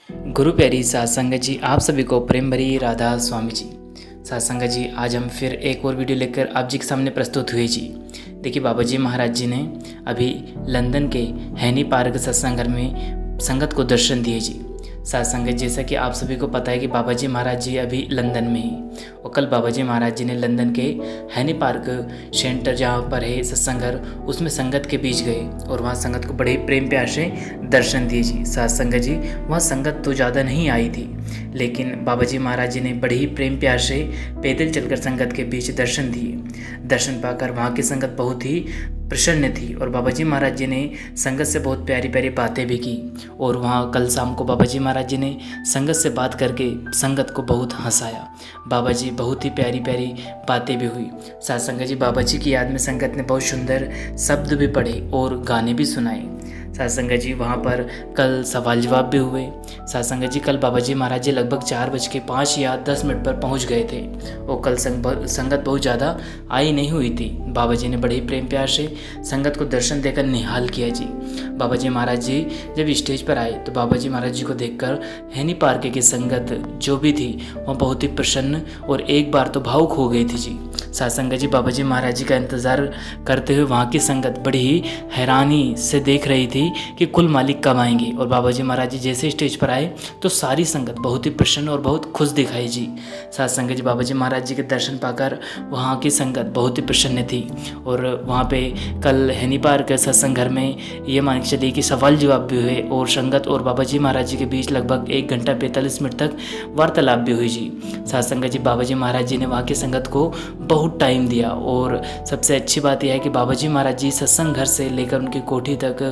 गुरु प्यारी सात संगत जी, आप सभी को प्रेम भरी राधा स्वामी जी। सात संगत जी, आज हम फिर एक और वीडियो लेकर आप जी के सामने प्रस्तुत हुए जी। देखिए, बाबा जी महाराज जी ने अभी लंदन के हैनी पार्क सत्संग घर में संगत को दर्शन दिए जी। सात संगत, जैसा कि आप सभी को पता है कि बाबा जी महाराज जी अभी लंदन में ही, और कल बाबा जी महाराज जी ने लंदन के हैनी पार्क सेंटर जहाँ पर है सत्संग घर, उसमें संगत के बीच गए और वहाँ संगत को बड़े ही प्रेम प्यार से दर्शन दिए जी। सात संगत जी, वहाँ संगत तो ज़्यादा नहीं आई थी, लेकिन बाबा जी महाराज जी ने बड़े ही प्रेम प्यार से पैदल चलकर संगत के बीच दर्शन दिए। दर्शन पाकर वहाँ की संगत बहुत ही प्रसन्न थी और बाबा जी महाराज जी ने संगत से बहुत प्यारी प्यारी बातें भी की। और वहाँ कल शाम को बाबा जी महाराज जी ने संगत से बात करके संगत को बहुत हंसाया। बाबा जी बहुत ही प्यारी प्यारी बातें भी हुई। साथ संगत जी, बाबा जी की याद में संगत ने बहुत सुंदर शब्द भी पढ़े और गाने भी सुनाए। साथ संगत जी, वहाँ पर कल सवाल जवाब भी हुए। साथ संगत जी, कल बाबा जी महाराज जी लगभग 4:05 या 10 मिनट पर पहुँच गए थे और कल संगत बहुत ज़्यादा आई नहीं हुई थी। बाबा जी ने बड़े ही प्रेम प्यार से संगत को दर्शन देकर निहाल किया जी। बाबा जी महाराज जी जब स्टेज पर आए तो बाबा जी महाराज जी को देखकर हैनी पार्क की संगत जो भी थी वह बहुत ही प्रसन्न और एक बार तो भावुक हो गई थी जी। साथ संगत जी, बाबा जी महाराज जी का इंतज़ार करते हुए वहाँ की संगत बड़ी ही हैरानी से देख रही थी कि कुल मालिक कब आएंगे। और बाबा जी महाराज जी जैसे स्टेज पर आए तो सारी संगत बहुत ही प्रसन्न और बहुत खुश दिखाई जी। साथ संगत जी, बाबा जी महाराज जी के दर्शन पाकर वहाँ की संगत बहुत ही प्रसन्न थी। और वहाँ पे कल हैनी पार्क सत्संग घर में ये मान के चलिए कि सवाल जवाब भी हुए और संगत और बाबा जी महाराज जी के बीच लगभग 1 घंटा 45 मिनट तक वार्तालाप भी हुई जी। साथ संगत जी, बाबा जी महाराज जी ने वहाँ की संगत को बहुत टाइम दिया। और सबसे अच्छी बात यह है कि बाबा जी महाराज जी सत्संग घर से लेकर उनकी कोठी तक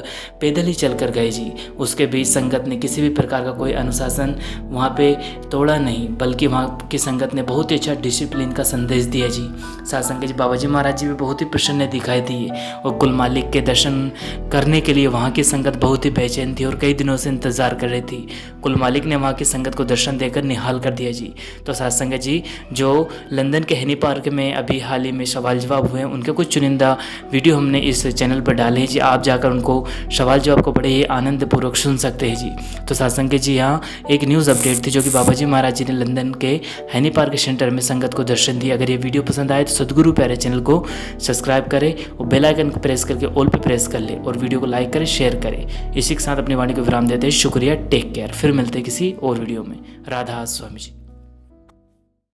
पैदल ही चल कर गए जी। उसके बीच संगत ने किसी भी प्रकार का कोई अनुशासन वहाँ पे तोड़ा नहीं, बल्कि वहाँ की संगत ने बहुत ही अच्छा डिसिप्लिन का संदेश दिया जी। साथ संगत जी, बाबा जी महाराज जी भी बहुत ही प्रसन्न दिखाई दिए और कुल मालिक के दर्शन करने के लिए वहाँ की संगत बहुत ही बेचैन थी और कई दिनों से इंतज़ार कर रही थी। कुल मालिक ने वहाँ की संगत को दर्शन देकर निहाल कर दिया जी। तो साथ संगत जी, जो लंदन के हैनी पार्क में अभी हाल ही में सवाल जवाब हुए, उनके कुछ चुनिंदा वीडियो हमने इस चैनल पर डाले हैं जी। आप जाकर उनको सवाल जवाब को बड़े ही आनंदपूर्वक सुन सकते हैं जी। तो साथ संगत जी, यहाँ एक न्यूज़ अपडेट थी जो कि बाबा जी महाराज जी ने लंदन के हैनी पार्क सेंटर में संगत को दर्शन दिया। अगर ये वीडियो पसंद आए तो सदगुरु प्यारे चैनल को सब्सक्राइब करें और बेल आइकन को प्रेस करके ऑल पे प्रेस कर ले और वीडियो को लाइक करें, शेयर करें। इसी के साथ अपनी वाणी को विराम देते हैं। शुक्रिया, टेक केयर। फिर मिलते हैं किसी और वीडियो में। राधा स्वामी जी।